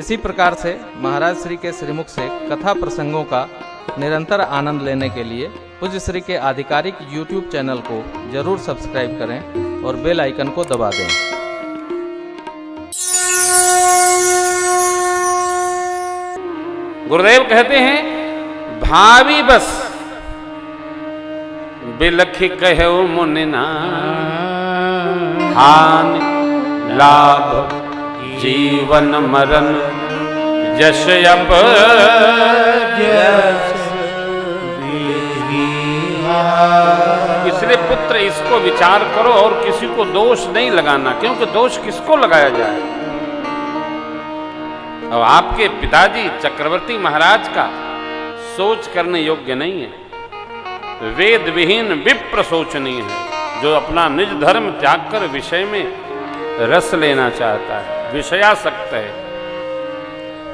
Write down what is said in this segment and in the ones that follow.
इसी प्रकार से महाराज श्री के श्रीमुख से कथा प्रसंगों का निरंतर आनंद लेने के लिए पूज्य श्री के आधिकारिक YouTube चैनल को जरूर सब्सक्राइब करें और बेल आइकन को दबा दें। गुरुदेव कहते हैं, भावी बस बिलखि कहो मुनिना, हानि लाभ जीवन मरण यश अप इसलिए पुत्र इसको विचार करो और किसी को दोष नहीं लगाना, क्योंकि दोष किसको लगाया जाए। और आपके पिताजी चक्रवर्ती महाराज का सोच करने योग्य नहीं है। वेद विहीन विप्र सोचनीय है, जो अपना निज धर्म त्याग कर विषय में रस लेना चाहता है, विषयासक्त है।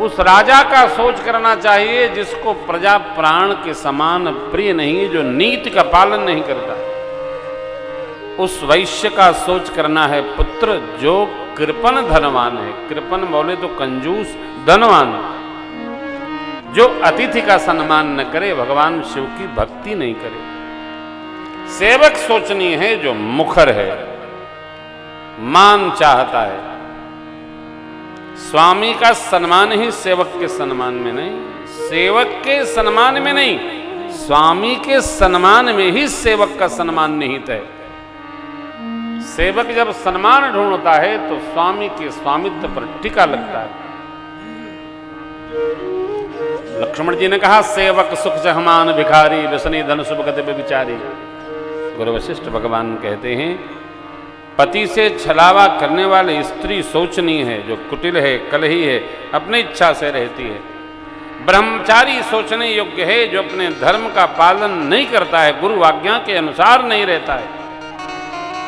उस राजा का सोच करना चाहिए जिसको प्रजा प्राण के समान प्रिय नहीं, जो नीति का पालन नहीं करता। उस वैश्य का सोच करना है पुत्र जो कृपण धनवान है। कृपण बोले तो कंजूस धनवान, जो अतिथि का सम्मान न करे, भगवान शिव की भक्ति नहीं करे। सेवक सोचनीय है जो मुखर है, मान चाहता है। स्वामी का सम्मान ही सेवक के सम्मान में नहीं, सेवक के सम्मान में नहीं, स्वामी के सम्मान में ही सेवक का सम्मान निहित है। सेवक जब सम्मान ढूंढता है तो स्वामी के स्वामित्व पर टीका लगता है। लक्ष्मण जी ने कहा, सेवक सुख जहमान भिखारी, व्यसनी धन शुभ गति विचारी। गुरु वशिष्ठ भगवान कहते हैं, पति से छलावा करने वाली स्त्री सोचनीय है, जो कुटिल है, कलही है, अपनी इच्छा से रहती है। ब्रह्मचारी सोचने योग्य है, जो अपने धर्म का पालन नहीं करता है, गुरु आज्ञा के अनुसार नहीं रहता है।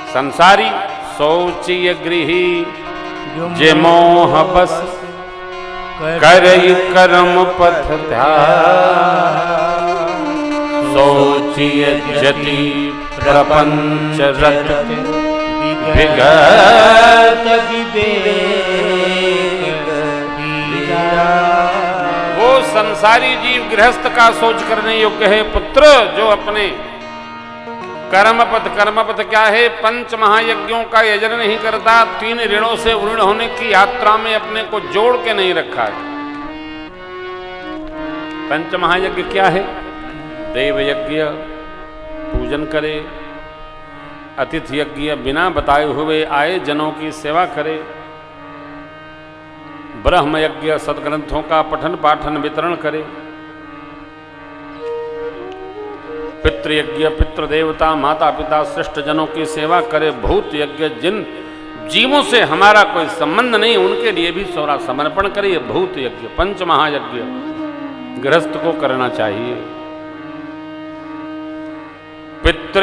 संसारी सोचिय गृही जे मोह बस, करई कर्म पथ त्याग। सोचिय जति प्रपंच रत, विगत वो संसारी जीव गृहस्थ का सोच करने योग्य है पुत्र, जो अपने कर्मपथ क्या है, पंच महायज्ञों का यजन नहीं करता, 3 ऋणों से उऋण होने की यात्रा में अपने को जोड़ के नहीं रखा है। पंच महायज्ञ क्या है? देव यज्ञ पूजन करे, अतिथि यज्ञ बिना बताए हुए आए जनों की सेवा करे, ब्रह्म यज्ञ सदग्रंथों का पठन पाठन वितरण करे, पितृयज्ञ पितृ देवता माता पिता श्रेष्ठ जनों की सेवा करे, भूत यज्ञ जिन जीवों से हमारा कोई संबंध नहीं उनके लिए भी सोरा समर्पण करे, ये भूत यज्ञ पंच महायज्ञ गृहस्थ को करना चाहिए। पितृ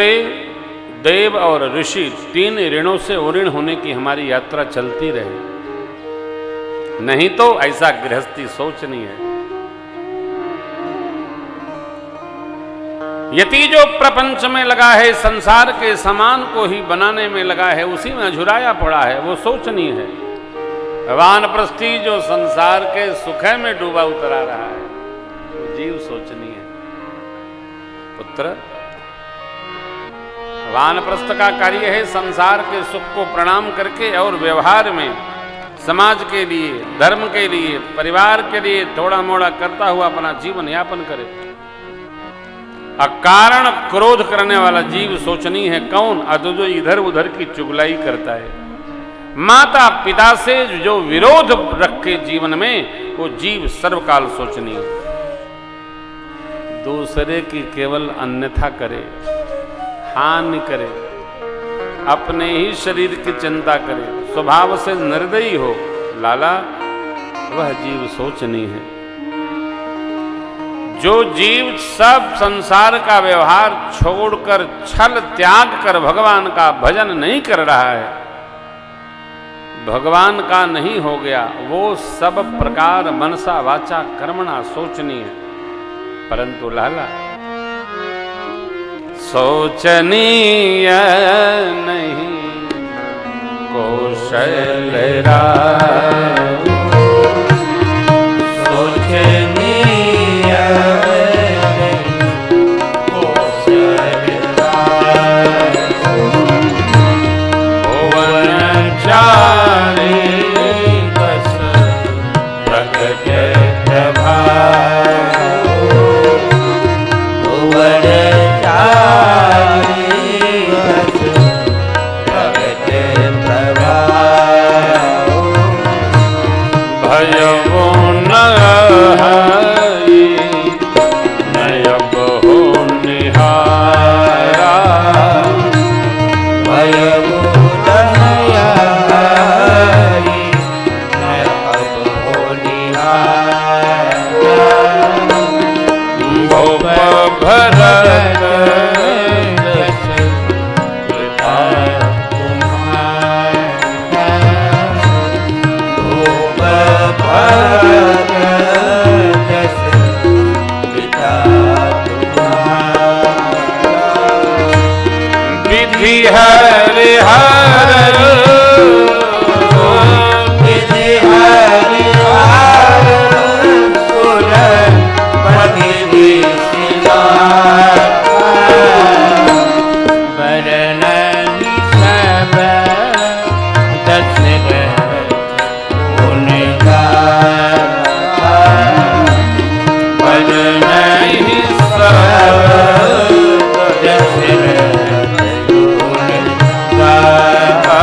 देव और ऋषि 3 ऋणों से उऋण होने की हमारी यात्रा चलती रहे, नहीं तो ऐसा गृहस्थी सोचनी है। यति जो प्रपंच में लगा है, संसार के समान को ही बनाने में लगा है, उसी में झुराया पड़ा है, वो सोचनीय है। वानप्रस्थी जो संसार के सुख में डूबा उतरा रहा है, वो जीव सोचनीय है। पुत्र, वानप्रस्थ का कार्य है संसार के सुख को प्रणाम करके और व्यवहार में समाज के लिए, धर्म के लिए, परिवार के लिए थोड़ा मोड़ा करता हुआ अपना जीवन यापन करे। अकारण क्रोध करने वाला जीव सोचनीय है कौन? जो इधर उधर की चुगलाई करता है। माता पिता से जो विरोध रखे जीवन में, वो जीव सर्वकाल सोचनीय है। दूसरे की केवल अन्यथा करे, हानि करे, अपने ही शरीर की चिंता करे, स्वभाव से निर्दयी हो, लाला वह जीव सोचनीय है। जो जीव सब संसार का व्यवहार छोड़कर छल त्याग कर भगवान का भजन नहीं कर रहा है, भगवान का नहीं हो गया, वो सब प्रकार मनसा वाचा कर्मणा सोचनीय है। परंतु लाला सोचनीय नहीं कौशल भयवो न हई नयब हो निहारा भयवो नया नयब हो निहारा भूप भरत विधि हरि हर विधि हरि हर कुल पति विषिनाथ बरनहि सब दशरथ गुण गाथा नहीं सब दशरथ गुण गाथा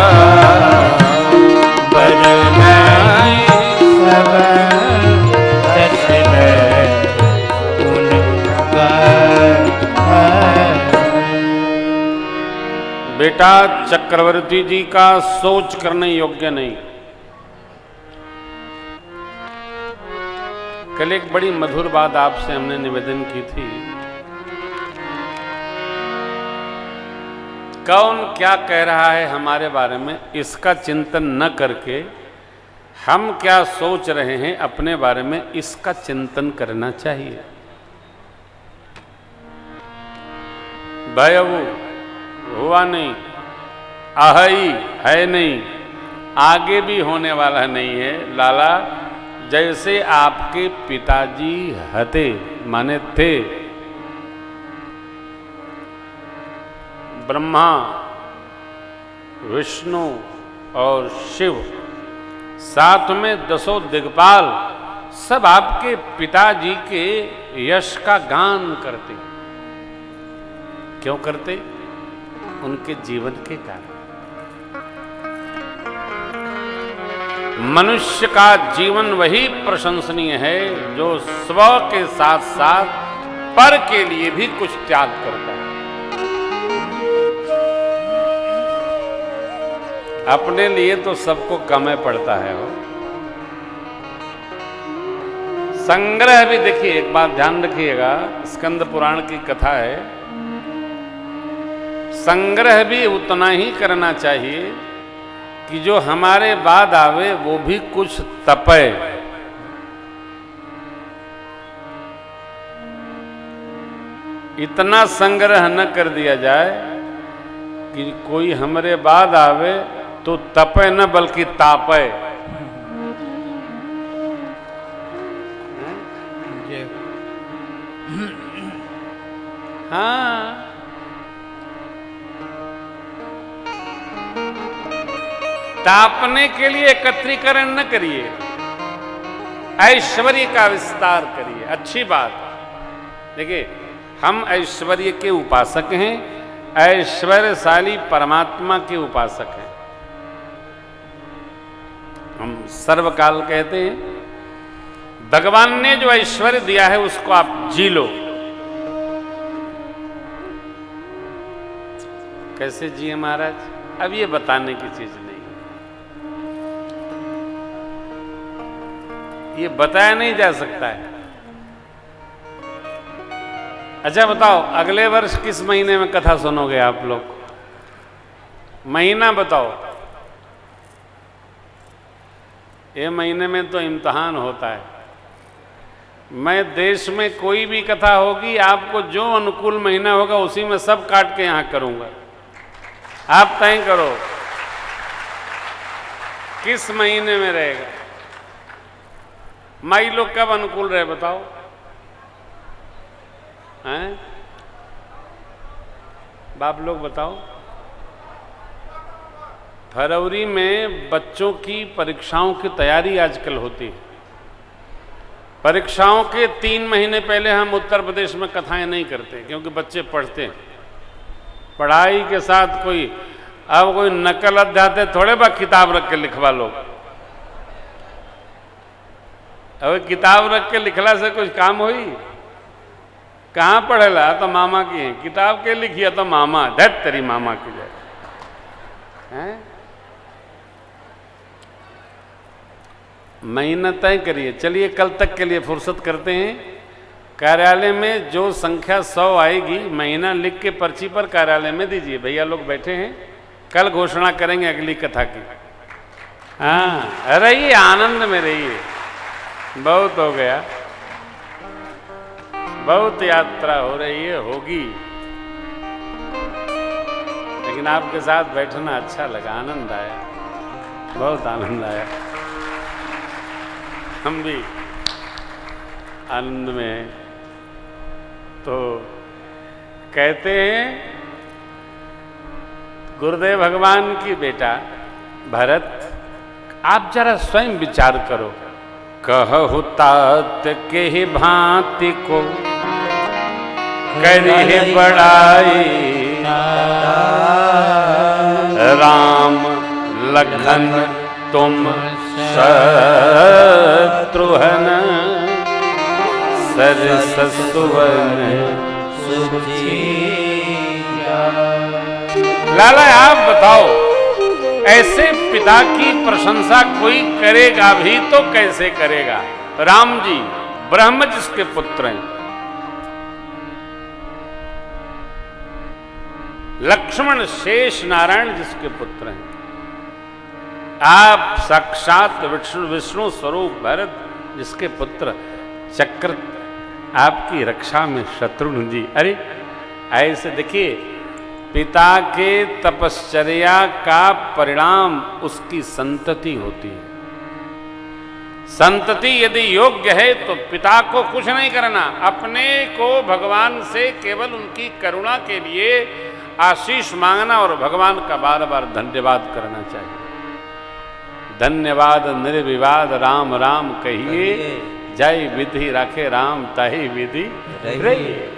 बरनहि सब दशरथ गुण गाथा। बेटा चक्रवर्ती जी का सोच करने योग्य नहीं। कल एक बड़ी मधुर बात आपसे हमने निवेदन की थी। कौन क्या कह रहा है हमारे बारे में, इसका चिंतन न करके हम क्या सोच रहे हैं अपने बारे में, इसका चिंतन करना चाहिए। भयवु हुआ नहीं, अहई है नहीं, आगे भी होने वाला नहीं है। लाला जैसे आपके पिताजी हते माने थे, ब्रह्मा विष्णु और शिव, साथ में दसों दिग्पाल, सब आपके पिताजी के यश का गान करते। क्यों करते? उनके जीवन के कारण। मनुष्य का जीवन वही प्रशंसनीय है जो स्व के साथ साथ पर के लिए भी कुछ त्याग करता है। अपने लिए तो सबको कम पड़ता है वो। संग्रह भी देखिए, एक बात ध्यान रखिएगा, स्कंद पुराण की कथा है। संग्रह भी उतना ही करना चाहिए कि जो हमारे बाद आवे वो भी कुछ तपे। इतना संग्रह न कर दिया जाए कि कोई हमारे बाद आवे तो तपे न बल्कि तापे। हाँ, तापने के लिए एकत्रीकरण न करिए, ऐश्वर्य का विस्तार करिए। अच्छी बात। देखिए, हम ऐश्वर्य के उपासक हैं, ऐश्वर्यशाली परमात्मा के उपासक हैं। हम सर्वकाल कहते हैं भगवान ने जो ऐश्वर्य दिया है उसको आप जी लो। कैसे जिए महाराज? अब ये बताने की चीज नहीं, ये बताया नहीं जा सकता है। अच्छा बताओ, अगले वर्ष किस महीने में कथा सुनोगे आप लोग? महीना बताओ। ये महीने में तो इम्तिहान होता है। मैं देश में कोई भी कथा होगी, आपको जो अनुकूल महीना होगा उसी में सब काट के यहां करूंगा। आप तय करो किस महीने में रहेगा। माई लोग कब अनुकूल रहे बताओ? हैं? बाप लोग बताओ। फरवरी में बच्चों की परीक्षाओं की तैयारी आजकल होती है। परीक्षाओं के 3 महीने पहले हम उत्तर प्रदेश में कथाएं नहीं करते, क्योंकि बच्चे पढ़ते हैं। पढ़ाई के साथ कोई नकल अध्याय थोड़े बा किताब रख के लिखवा लो। अब किताब रख के लिखला से कुछ काम होई? कहाँ पढ़ेला? तो मामा की है किताब के लिखिया तो मामा, धत तेरी मामा की जाए हैं। महीना तय करिए। चलिए कल तक के लिए फुर्सत करते हैं। कार्यालय में जो संख्या 100 आएगी, महीना लिख के पर्ची पर कार्यालय में दीजिए। भैया लोग बैठे हैं, कल घोषणा करेंगे अगली कथा की। हाँ, रहिए आनंद में रहिए। बहुत हो गया, बहुत यात्रा हो रही है, होगी, लेकिन आपके साथ बैठना अच्छा लगा, आनंद आया, बहुत आनंद आया। हम भी आनंद में हैं। तो कहते हैं गुरुदेव भगवान की बेटा भरत, आप जरा स्वयं विचार करो। कहु तात के भांति को करी बड़ाई, राम लखन तुम शत्रुघ्न सरस सुवन लाला आप बताओ, ऐसे पिता की प्रशंसा कोई करेगा भी तो कैसे करेगा? राम जी ब्रह्म जिसके पुत्र हैं, लक्ष्मण शेष नारायण जिसके पुत्र हैं, आप साक्षात विष्णु स्वरूप भरत जिसके पुत्र, चक्र आपकी रक्षा में शत्रुघ्न जी। अरे ऐसे देखिए, पिता के तपश्चर्या का परिणाम उसकी संतति होती है। संतति यदि योग्य है तो पिता को कुछ नहीं करना, अपने को भगवान से केवल उनकी करुणा के लिए आशीष मांगना और भगवान का बार बार धन्यवाद करना चाहिए। धन्यवाद निर्विवाद राम राम कहिए, जय विधि राखे राम ताहि विधि रहिए।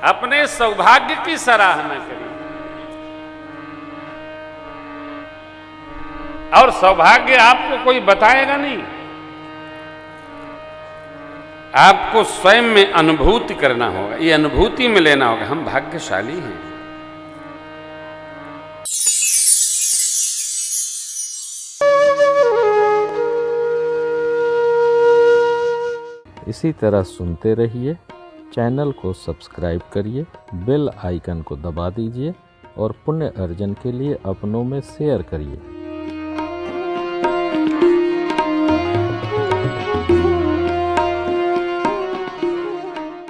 अपने सौभाग्य की सराहना करिए, और सौभाग्य आपको कोई बताएगा नहीं, आपको स्वयं में अनुभूति करना होगा, ये अनुभूति में लेना होगा, हम भाग्यशाली हैं। इसी तरह सुनते रहिए, चैनल को सब्सक्राइब करिए, बेल आइकन को दबा दीजिए और पुण्य अर्जन के लिए अपनों में शेयर करिए।